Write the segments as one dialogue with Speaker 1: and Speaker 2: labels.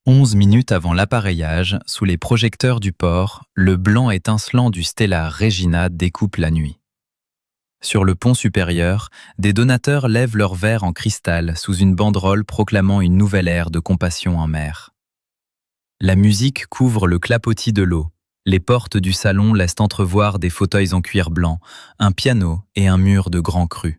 Speaker 1: 11 minutes avant l'appareillage, sous les projecteurs du port, le blanc étincelant du Stellar Regina découpe la nuit. Sur le pont supérieur, des donateurs lèvent leurs verres en cristal sous une banderole proclamant une nouvelle ère de compassion en mer. La musique couvre le clapotis de l'eau. Les portes du salon laissent entrevoir des fauteuils en cuir blanc, un piano et un mur de grands crus.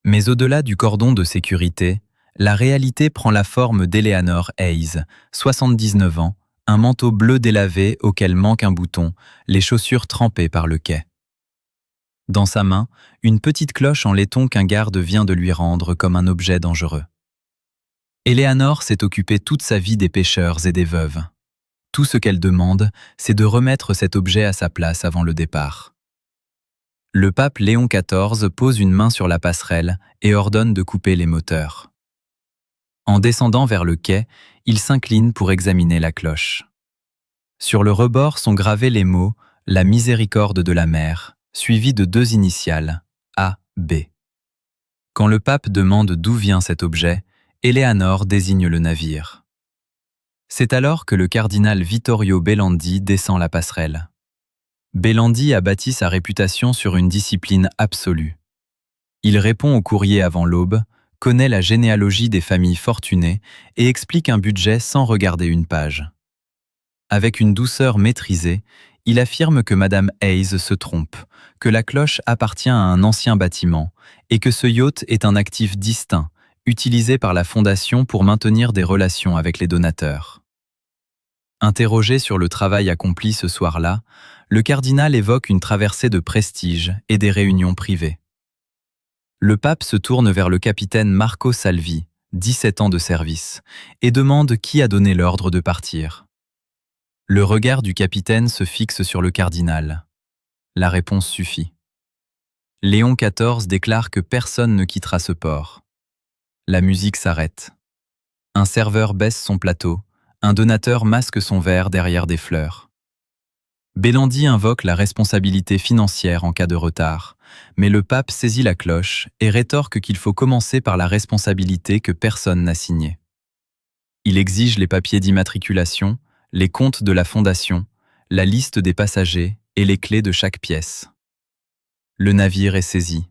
Speaker 1: Mais au-delà du cordon de sécurité, la réalité prend la forme d'Eleanor Hayes, 79 ans, un manteau bleu délavé auquel manque un bouton, les chaussures trempées par le quai. Dans sa main, une petite cloche en laiton qu'un garde vient de lui rendre comme un objet dangereux. Eleanor s'est occupée toute sa vie des pêcheurs et des veuves. Tout ce qu'elle demande, c'est de remettre cet objet à sa place avant le départ. Le pape Léon XIV pose une main sur la passerelle et ordonne de couper les moteurs. En descendant vers le quai, il s'incline pour examiner la cloche. Sur le rebord sont gravés les mots « La miséricorde de la mer », suivis de 2 initiales, A-B. Quand le pape demande d'où vient cet objet, Eleanor désigne le navire. C'est alors que le cardinal Vittorio Belandi descend la passerelle. Belandi a bâti sa réputation sur une discipline absolue. Il répond au courrier avant l'aube, connaît la généalogie des familles fortunées et explique un budget sans regarder une page. Avec une douceur maîtrisée, il affirme que Madame Hayes se trompe, que la cloche appartient à un ancien bâtiment et que ce yacht est un actif distinct, utilisé par la Fondation pour maintenir des relations avec les donateurs. Interrogé sur le travail accompli ce soir-là, le cardinal évoque une traversée de prestige et des réunions privées. Le pape se tourne vers le capitaine Marco Salvi, 17 ans de service, et demande qui a donné l'ordre de partir. Le regard du capitaine se fixe sur le cardinal. La réponse suffit. Léon XIV déclare que personne ne quittera ce port. La musique s'arrête. Un serveur baisse son plateau, un donateur masque son verre derrière des fleurs. Belandi invoque la responsabilité financière en cas de retard, mais le pape saisit la cloche et rétorque qu'il faut commencer par la responsabilité que personne n'a signée. Il exige les papiers d'immatriculation, les comptes de la fondation, la liste des passagers et les clés de chaque pièce. Le navire est saisi.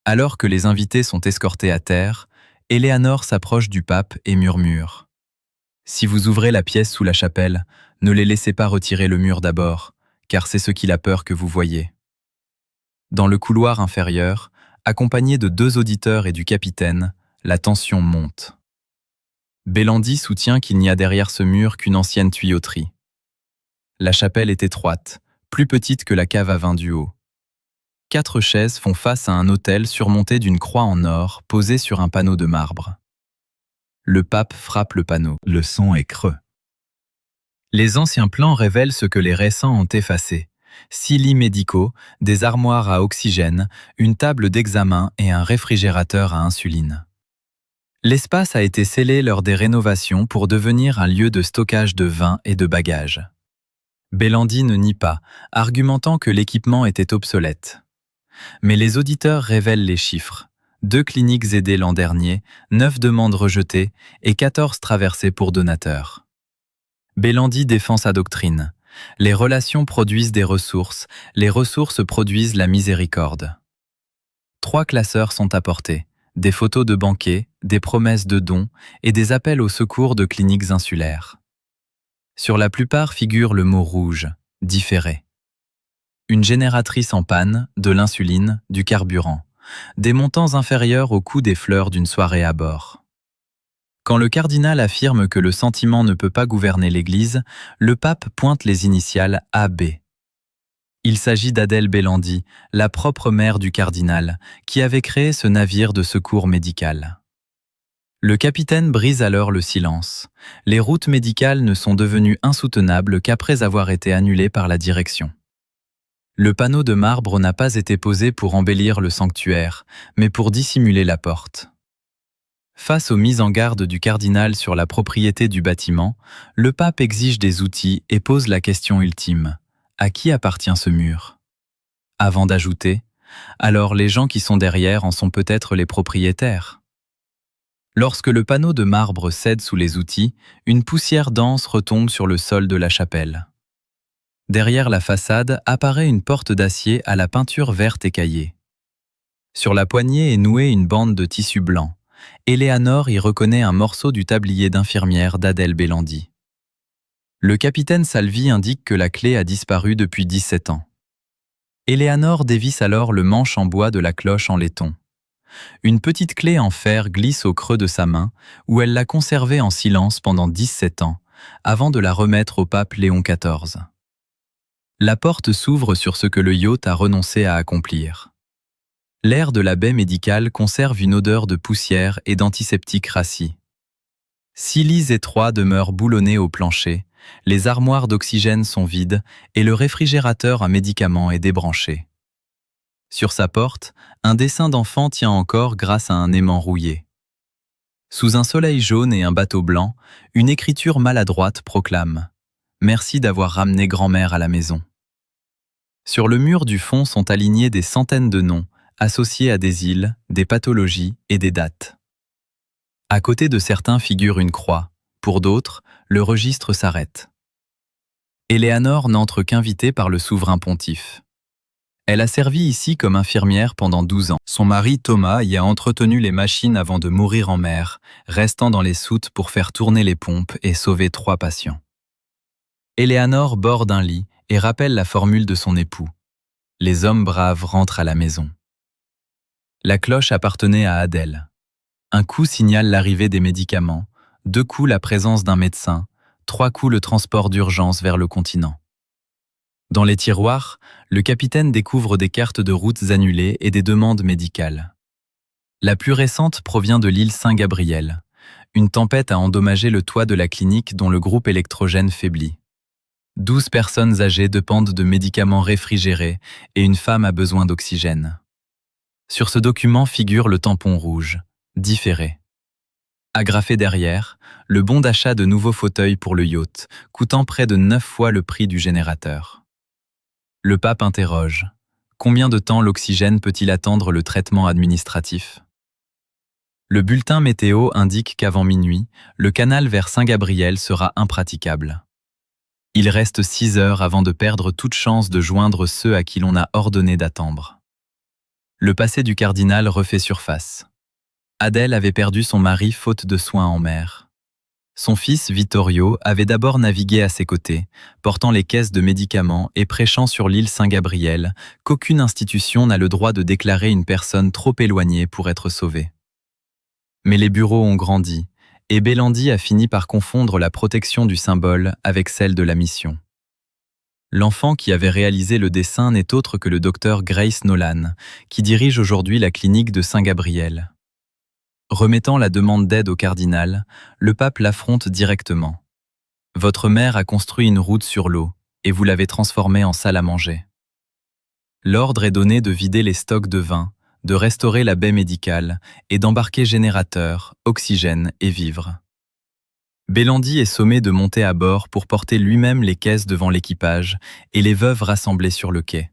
Speaker 1: Alors que les invités sont escortés à terre, Eleanor s'approche du pape et murmure « Si vous ouvrez la pièce sous la chapelle, ne les laissez pas retirer le mur d'abord, car c'est ce qu'il a peur que vous voyez. » Dans le couloir inférieur, accompagné de 2 auditeurs et du capitaine, la tension monte. Belandi soutient qu'il n'y a derrière ce mur qu'une ancienne tuyauterie. La chapelle est étroite, plus petite que la cave à vin du haut. 4 chaises font face à un autel surmonté d'une croix en or posée sur un panneau de marbre. Le pape frappe le panneau. Le son est creux. Les anciens plans révèlent ce que les récents ont effacé. 6 lits médicaux, des armoires à oxygène, une table d'examen et un réfrigérateur à insuline. L'espace a été scellé lors des rénovations pour devenir un lieu de stockage de vin et de bagages. Belandi ne nie pas, argumentant que l'équipement était obsolète. Mais les auditeurs révèlent les chiffres. 2 cliniques aidées l'an dernier, 9 demandes rejetées et 14 traversées pour donateurs. Belandi défend sa doctrine. Les relations produisent des ressources, les ressources produisent la miséricorde. 3 classeurs sont apportés. Des photos de banquets, des promesses de dons et des appels au secours de cliniques insulaires. Sur la plupart figure le mot rouge, différé. Une génératrice en panne, de l'insuline, du carburant, des montants inférieurs au coût des fleurs d'une soirée à bord. Quand le cardinal affirme que le sentiment ne peut pas gouverner l'Église, le pape pointe les initiales AB. Il s'agit d'Adèle Belandi, la propre mère du cardinal, qui avait créé ce navire de secours médical. Le capitaine brise alors le silence. Les routes médicales ne sont devenues insoutenables qu'après avoir été annulées par la direction. Le panneau de marbre n'a pas été posé pour embellir le sanctuaire, mais pour dissimuler la porte. Face aux mises en garde du cardinal sur la propriété du bâtiment, le pape exige des outils et pose la question ultime. À qui appartient ce mur ? Avant d'ajouter, alors les gens qui sont derrière en sont peut-être les propriétaires. Lorsque le panneau de marbre cède sous les outils, une poussière dense retombe sur le sol de la chapelle. Derrière la façade apparaît une porte d'acier à la peinture verte écaillée. Sur la poignée est nouée une bande de tissu blanc. Éléanore y reconnaît un morceau du tablier d'infirmière d'Adèle Bélandi. Le capitaine Salvi indique que la clé a disparu depuis 17 ans. Éléanore dévisse alors le manche en bois de la cloche en laiton. Une petite clé en fer glisse au creux de sa main, où elle l'a conservée en silence pendant 17 ans, avant de la remettre au pape Léon XIV. La porte s'ouvre sur ce que le yacht a renoncé à accomplir. L'air de la baie médicale conserve une odeur de poussière et d'antiseptique rassis. 6 lits étroits demeurent boulonnés au plancher, les armoires d'oxygène sont vides et le réfrigérateur à médicaments est débranché. Sur sa porte, un dessin d'enfant tient encore grâce à un aimant rouillé. Sous un soleil jaune et un bateau blanc, une écriture maladroite proclame « Merci d'avoir ramené grand-mère à la maison ». Sur le mur du fond sont alignés des centaines de noms, associés à des îles, des pathologies et des dates. À côté de certains figure une croix, pour d'autres, le registre s'arrête. Éléanore n'entre qu'invitée par le souverain pontife. Elle a servi ici comme infirmière pendant 12 ans. Son mari Thomas y a entretenu les machines avant de mourir en mer, restant dans les soutes pour faire tourner les pompes et sauver 3 patients. Éléanore borde un lit et rappelle la formule de son époux. Les hommes braves rentrent à la maison. La cloche appartenait à Adèle. Un coup signale l'arrivée des médicaments, 2 coups la présence d'un médecin, 3 coups le transport d'urgence vers le continent. Dans les tiroirs, le capitaine découvre des cartes de routes annulées et des demandes médicales. La plus récente provient de l'île Saint-Gabriel. Une tempête a endommagé le toit de la clinique dont le groupe électrogène faiblit. 12 personnes âgées dépendent de médicaments réfrigérés et une femme a besoin d'oxygène. Sur ce document figure le tampon rouge, différé. Agrafé derrière, le bon d'achat de nouveaux fauteuils pour le yacht, coûtant près de 9 fois le prix du générateur. Le pape interroge. Combien de temps l'oxygène peut-il attendre le traitement administratif? Le bulletin météo indique qu'avant minuit, le canal vers Saint-Gabriel sera impraticable. Il reste 6 heures avant de perdre toute chance de joindre ceux à qui l'on a ordonné d'attendre. Le passé du cardinal refait surface. Adèle avait perdu son mari faute de soins en mer. Son fils Vittorio avait d'abord navigué à ses côtés, portant les caisses de médicaments et prêchant sur l'île Saint-Gabriel qu'aucune institution n'a le droit de déclarer une personne trop éloignée pour être sauvée. Mais les bureaux ont grandi, et Bélandi a fini par confondre la protection du symbole avec celle de la mission. L'enfant qui avait réalisé le dessin n'est autre que le docteur Grace Nolan, qui dirige aujourd'hui la clinique de Saint-Gabriel. Remettant la demande d'aide au cardinal, le pape l'affronte directement. « Votre mère a construit une route sur l'eau, et vous l'avez transformée en salle à manger. » L'ordre est donné de vider les stocks de vin, de restaurer la baie médicale et d'embarquer générateurs, oxygène et vivres. Bélandi est sommé de monter à bord pour porter lui-même les caisses devant l'équipage et les veuves rassemblées sur le quai.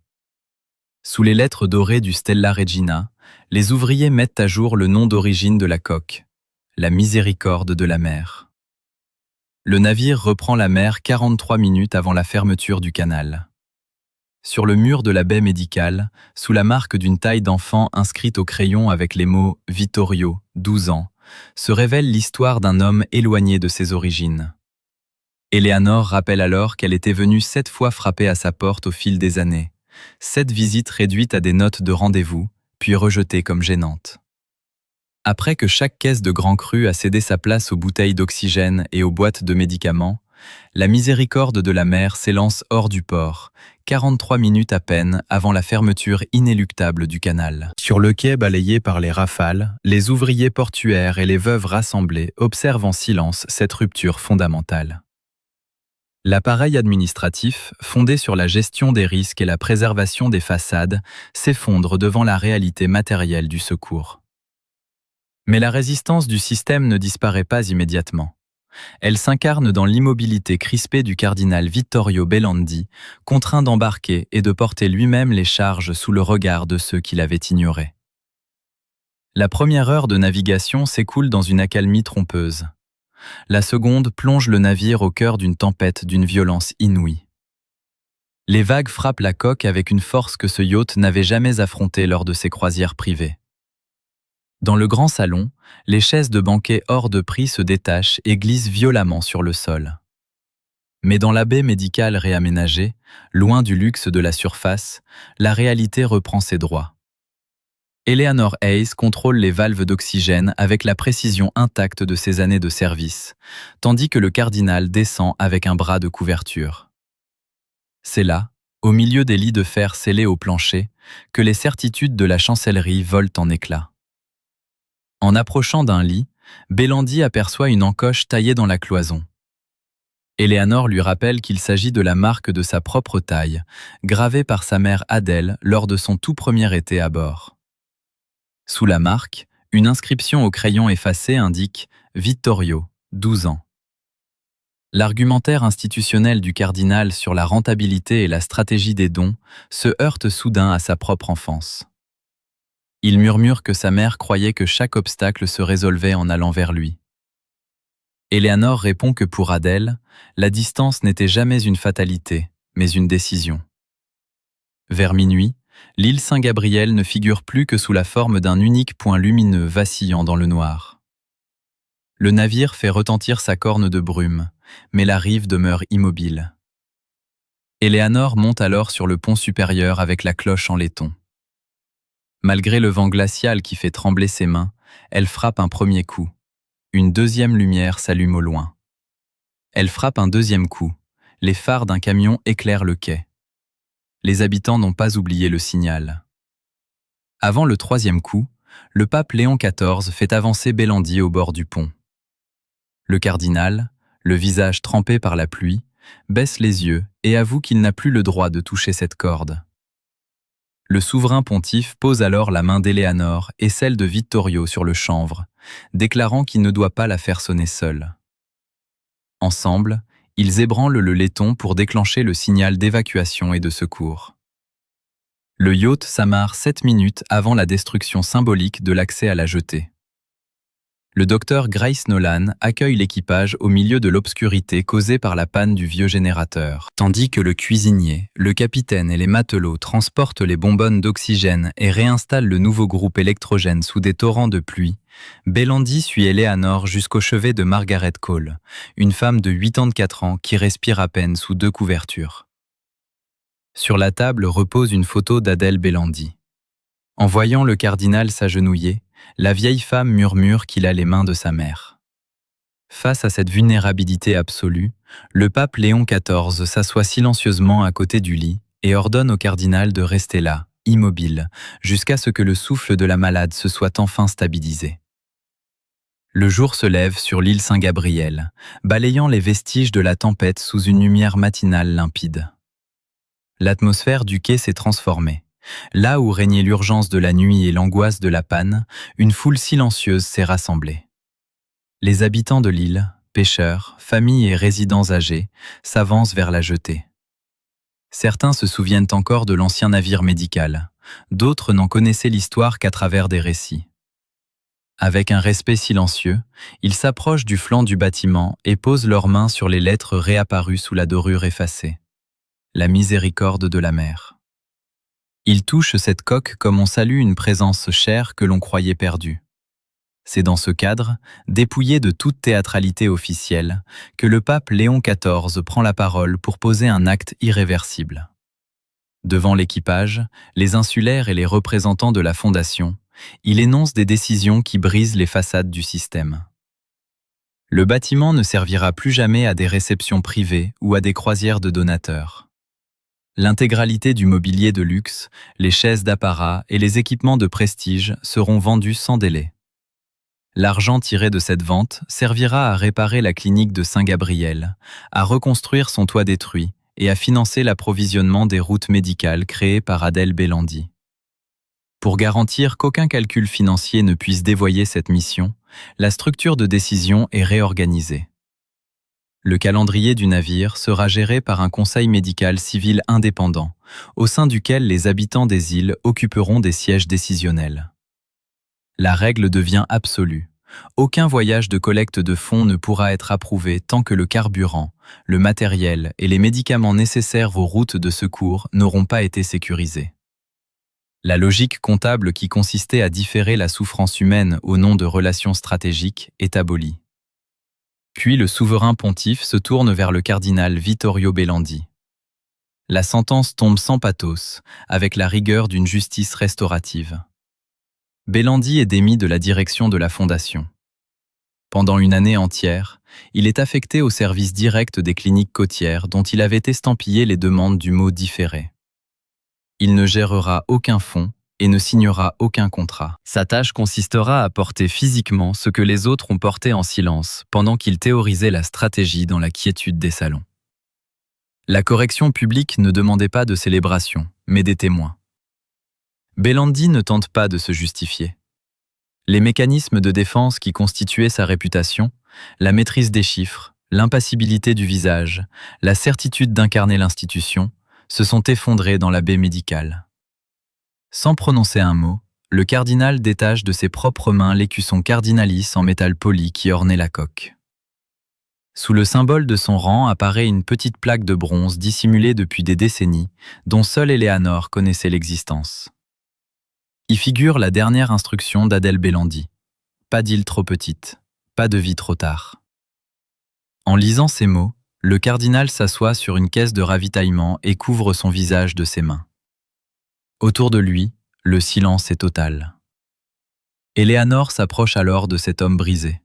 Speaker 1: Sous les lettres dorées du Stella Regina, les ouvriers mettent à jour le nom d'origine de la coque, la Miséricorde de la mer. Le navire reprend la mer 43 minutes avant la fermeture du canal. Sur le mur de la baie médicale, sous la marque d'une taille d'enfant inscrite au crayon avec les mots « Vittorio, 12 ans », se révèle l'histoire d'un homme éloigné de ses origines. Éléanore rappelle alors qu'elle était venue 7 fois frapper à sa porte au fil des années, 7 visites réduites à des notes de rendez-vous, puis rejetées comme gênantes. Après que chaque caisse de Grand Cru a cédé sa place aux bouteilles d'oxygène et aux boîtes de médicaments, la Miséricorde de la mer s'élance hors du port, 43 minutes à peine avant la fermeture inéluctable du canal. Sur le quai balayé par les rafales, les ouvriers portuaires et les veuves rassemblées observent en silence cette rupture fondamentale. L'appareil administratif, fondé sur la gestion des risques et la préservation des façades, s'effondre devant la réalité matérielle du secours. Mais la résistance du système ne disparaît pas immédiatement. Elle s'incarne dans l'immobilité crispée du cardinal Vittorio Bélandi, contraint d'embarquer et de porter lui-même les charges sous le regard de ceux qui l'avaient ignoré. La première heure de navigation s'écoule dans une accalmie trompeuse. La seconde plonge le navire au cœur d'une tempête d'une violence inouïe. Les vagues frappent la coque avec une force que ce yacht n'avait jamais affrontée lors de ses croisières privées. Dans le grand salon, les chaises de banquet hors de prix se détachent et glissent violemment sur le sol. Mais dans la baie médicale réaménagée, loin du luxe de la surface, la réalité reprend ses droits. Eleanor Hayes contrôle les valves d'oxygène avec la précision intacte de ses années de service, tandis que le cardinal descend avec un bras de couverture. C'est là, au milieu des lits de fer scellés au plancher, que les certitudes de la chancellerie volent en éclats. En approchant d'un lit, Belandi aperçoit une encoche taillée dans la cloison. Eleanor lui rappelle qu'il s'agit de la marque de sa propre taille, gravée par sa mère Adèle lors de son tout premier été à bord. Sous la marque, une inscription au crayon effacé indique « Vittorio, 12 ans ». L'argumentaire institutionnel du cardinal sur la rentabilité et la stratégie des dons se heurte soudain à sa propre enfance. Il murmure que sa mère croyait que chaque obstacle se résolvait en allant vers lui. Eleanor répond que pour Adèle, la distance n'était jamais une fatalité, mais une décision. Vers minuit, l'île Saint-Gabriel ne figure plus que sous la forme d'un unique point lumineux vacillant dans le noir. Le navire fait retentir sa corne de brume, mais la rive demeure immobile. Eleanor monte alors sur le pont supérieur avec la cloche en laiton. Malgré le vent glacial qui fait trembler ses mains, elle frappe un premier coup. Une deuxième lumière s'allume au loin. Elle frappe un deuxième coup. Les phares d'un camion éclairent le quai. Les habitants n'ont pas oublié le signal. Avant le troisième coup, le pape Léon XIV fait avancer Belandi au bord du pont. Le cardinal, le visage trempé par la pluie, baisse les yeux et avoue qu'il n'a plus le droit de toucher cette corde. Le souverain pontife pose alors la main d'Eleanor et celle de Vittorio sur le chanvre, déclarant qu'il ne doit pas la faire sonner seule. Ensemble, ils ébranlent le laiton pour déclencher le signal d'évacuation et de secours. Le yacht s'amarre 7 minutes avant la destruction symbolique de l'accès à la jetée. Le docteur Grace Nolan accueille l'équipage au milieu de l'obscurité causée par la panne du vieux générateur, tandis que le cuisinier, le capitaine et les matelots transportent les bonbonnes d'oxygène et réinstallent le nouveau groupe électrogène sous des torrents de pluie. Belandi suit Eleanor jusqu'au chevet de Margaret Cole, une femme de 84 ans qui respire à peine sous 2 couvertures. Sur la table repose une photo d'Adèle Belandi. En voyant le cardinal s'agenouiller, la vieille femme murmure qu'il a les mains de sa mère. Face à cette vulnérabilité absolue, le pape Léon XIV s'assoit silencieusement à côté du lit et ordonne au cardinal de rester là, immobile, jusqu'à ce que le souffle de la malade se soit enfin stabilisé. Le jour se lève sur l'île Saint-Gabriel, balayant les vestiges de la tempête sous une lumière matinale limpide. L'atmosphère du quai s'est transformée. Là où régnait l'urgence de la nuit et l'angoisse de la panne, une foule silencieuse s'est rassemblée. Les habitants de l'île, pêcheurs, familles et résidents âgés, s'avancent vers la jetée. Certains se souviennent encore de l'ancien navire médical, d'autres n'en connaissaient l'histoire qu'à travers des récits. Avec un respect silencieux, ils s'approchent du flanc du bâtiment et posent leurs mains sur les lettres réapparues sous la dorure effacée. La miséricorde de la mer. Ils touchent cette coque comme on salue une présence chère que l'on croyait perdue. C'est dans ce cadre, dépouillé de toute théâtralité officielle, que le pape Léon XIV prend la parole pour poser un acte irréversible. Devant l'équipage, les insulaires et les représentants de la Fondation, il énonce des décisions qui brisent les façades du système. Le bâtiment ne servira plus jamais à des réceptions privées ou à des croisières de donateurs. L'intégralité du mobilier de luxe, les chaises d'apparat et les équipements de prestige seront vendus sans délai. L'argent tiré de cette vente servira à réparer la clinique de Saint-Gabriel, à reconstruire son toit détruit et à financer l'approvisionnement des routes médicales créées par Adèle Belandi. Pour garantir qu'aucun calcul financier ne puisse dévoyer cette mission, la structure de décision est réorganisée. Le calendrier du navire sera géré par un conseil médical civil indépendant, au sein duquel les habitants des îles occuperont des sièges décisionnels. La règle devient absolue. Aucun voyage de collecte de fonds ne pourra être approuvé tant que le carburant, le matériel et les médicaments nécessaires aux routes de secours n'auront pas été sécurisés. La logique comptable qui consistait à différer la souffrance humaine au nom de relations stratégiques est abolie. Puis le souverain pontife se tourne vers le cardinal Vittorio Belandi. La sentence tombe sans pathos, avec la rigueur d'une justice restaurative. Belandi est démis de la direction de la Fondation. Pendant une année entière, il est affecté au service direct des cliniques côtières dont il avait estampillé les demandes du mot différé. Il ne gérera aucun fonds et ne signera aucun contrat. Sa tâche consistera à porter physiquement ce que les autres ont porté en silence pendant qu'il théorisait la stratégie dans la quiétude des salons. La correction publique ne demandait pas de célébration, mais des témoins. Belandi ne tente pas de se justifier. Les mécanismes de défense qui constituaient sa réputation, la maîtrise des chiffres, l'impassibilité du visage, la certitude d'incarner l'institution, se sont effondrés dans la baie médicale. Sans prononcer un mot, le cardinal détache de ses propres mains l'écusson cardinalis en métal poli qui ornait la coque. Sous le symbole de son rang apparaît une petite plaque de bronze dissimulée depuis des décennies, dont seule Eleanor connaissait l'existence. Y figure la dernière instruction d'Adèle Belandi. Pas d'île trop petite, pas de vie trop tard. En lisant ces mots, le cardinal s'assoit sur une caisse de ravitaillement et couvre son visage de ses mains. Autour de lui, le silence est total. Eleanor s'approche alors de cet homme brisé.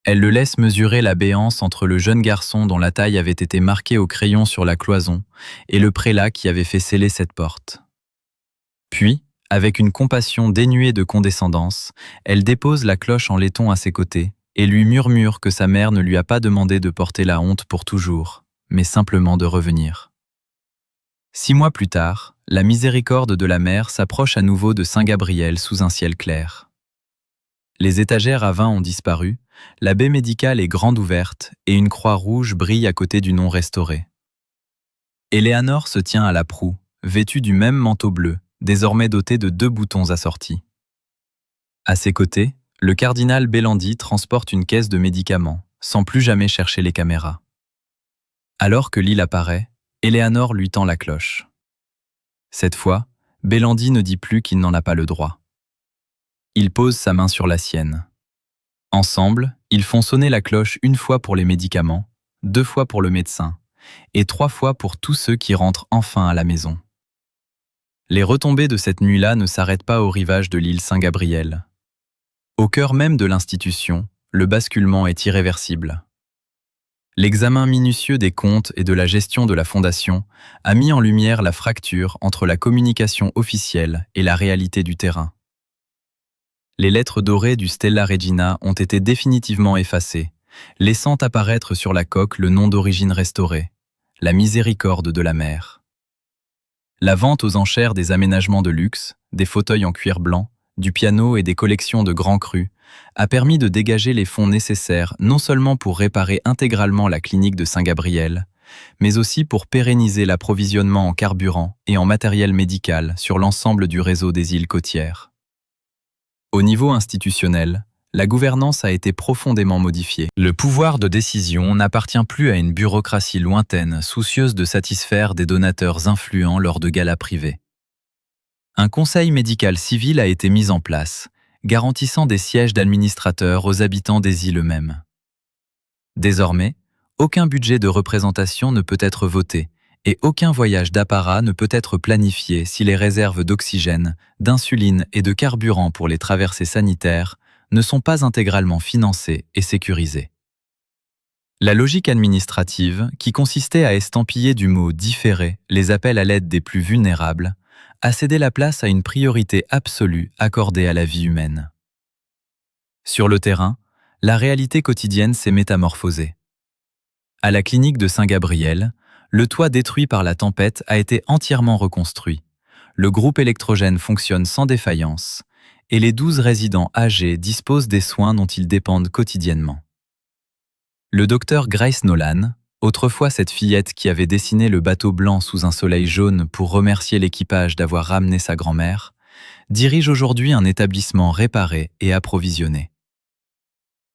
Speaker 1: Elle le laisse mesurer la béance entre le jeune garçon dont la taille avait été marquée au crayon sur la cloison et le prélat qui avait fait sceller cette porte. Puis, avec une compassion dénuée de condescendance, elle dépose la cloche en laiton à ses côtés et lui murmure que sa mère ne lui a pas demandé de porter la honte pour toujours, mais simplement de revenir. 6 mois plus tard, la miséricorde de la mère s'approche à nouveau de Saint-Gabriel sous un ciel clair. Les étagères à vin ont disparu, la baie médicale est grande ouverte et une croix rouge brille à côté du nom restauré. Eleanor se tient à la proue, vêtue du même manteau bleu, désormais doté de 2 boutons assortis. À ses côtés, le cardinal Belandi transporte une caisse de médicaments, sans plus jamais chercher les caméras. Alors que l'île apparaît, Eleanor lui tend la cloche. Cette fois, Belandi ne dit plus qu'il n'en a pas le droit. Il pose sa main sur la sienne. Ensemble, ils font sonner la cloche 1 fois pour les médicaments, 2 fois pour le médecin, et 3 fois pour tous ceux qui rentrent enfin à la maison. Les retombées de cette nuit-là ne s'arrêtent pas au rivage de l'île Saint-Gabriel. Au cœur même de l'institution, le basculement est irréversible. L'examen minutieux des comptes et de la gestion de la Fondation a mis en lumière la fracture entre la communication officielle et la réalité du terrain. Les lettres dorées du Stella Regina ont été définitivement effacées, laissant apparaître sur la coque le nom d'origine restauré, la miséricorde de la mer. La vente aux enchères des aménagements de luxe, des fauteuils en cuir blanc, du piano et des collections de grands crus a permis de dégager les fonds nécessaires non seulement pour réparer intégralement la clinique de Saint-Gabriel, mais aussi pour pérenniser l'approvisionnement en carburant et en matériel médical sur l'ensemble du réseau des îles côtières. Au niveau institutionnel, la gouvernance a été profondément modifiée. Le pouvoir de décision n'appartient plus à une bureaucratie lointaine, soucieuse de satisfaire des donateurs influents lors de galas privés. Un conseil médical civil a été mis en place, garantissant des sièges d'administrateurs aux habitants des îles eux-mêmes. Désormais, aucun budget de représentation ne peut être voté et aucun voyage d'apparat ne peut être planifié si les réserves d'oxygène, d'insuline et de carburant pour les traversées sanitaires ne sont pas intégralement financées et sécurisées. La logique administrative, qui consistait à estampiller du mot « différé » les appels à l'aide des plus vulnérables, a cédé la place à une priorité absolue accordée à la vie humaine. Sur le terrain, la réalité quotidienne s'est métamorphosée. À la clinique de Saint-Gabriel, le toit détruit par la tempête a été entièrement reconstruit. Le groupe électrogène fonctionne sans défaillance et les 12 résidents âgés disposent des soins dont ils dépendent quotidiennement. Le docteur Grace Nolan, autrefois cette fillette qui avait dessiné le bateau blanc sous un soleil jaune pour remercier l'équipage d'avoir ramené sa grand-mère, dirige aujourd'hui un établissement réparé et approvisionné.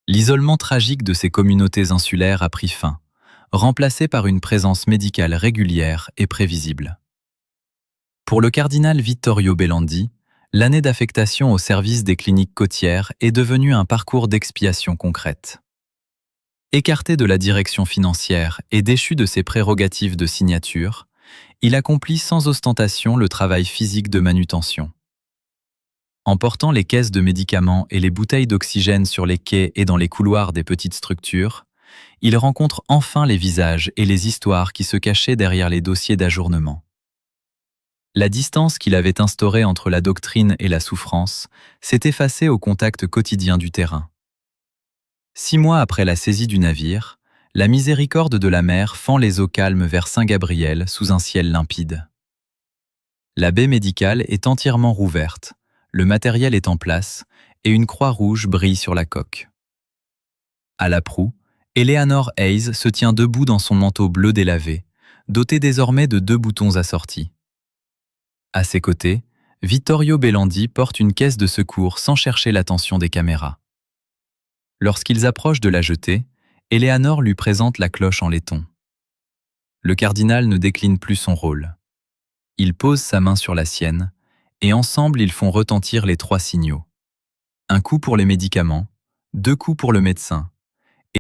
Speaker 1: L'isolement tragique de ces communautés insulaires a pris fin, remplacé par une présence médicale régulière et prévisible. Pour le cardinal Vittorio Belandi, l'année d'affectation au service des cliniques côtières est devenue un parcours d'expiation concrète. Écarté de la direction financière et déchu de ses prérogatives de signature, il accomplit sans ostentation le travail physique de manutention. En portant les caisses de médicaments et les bouteilles d'oxygène sur les quais et dans les couloirs des petites structures, il rencontre enfin les visages et les histoires qui se cachaient derrière les dossiers d'ajournement. La distance qu'il avait instaurée entre la doctrine et la souffrance s'est effacée au contact quotidien du terrain. 6 mois après la saisie du navire, la miséricorde de la mer fend les eaux calmes vers Saint-Gabriel sous un ciel limpide. La baie médicale est entièrement rouverte, le matériel est en place et une croix rouge brille sur la coque. À la proue, Eleanor Hayes se tient debout dans son manteau bleu délavé, doté désormais de 2 boutons assortis. À ses côtés, Vittorio Belandi porte une caisse de secours sans chercher l'attention des caméras. Lorsqu'ils approchent de la jetée, Eleanor lui présente la cloche en laiton. Le cardinal ne décline plus son rôle. Il pose sa main sur la sienne, et ensemble ils font retentir les 3 signaux. Un coup pour les médicaments, 2 coups pour le médecin,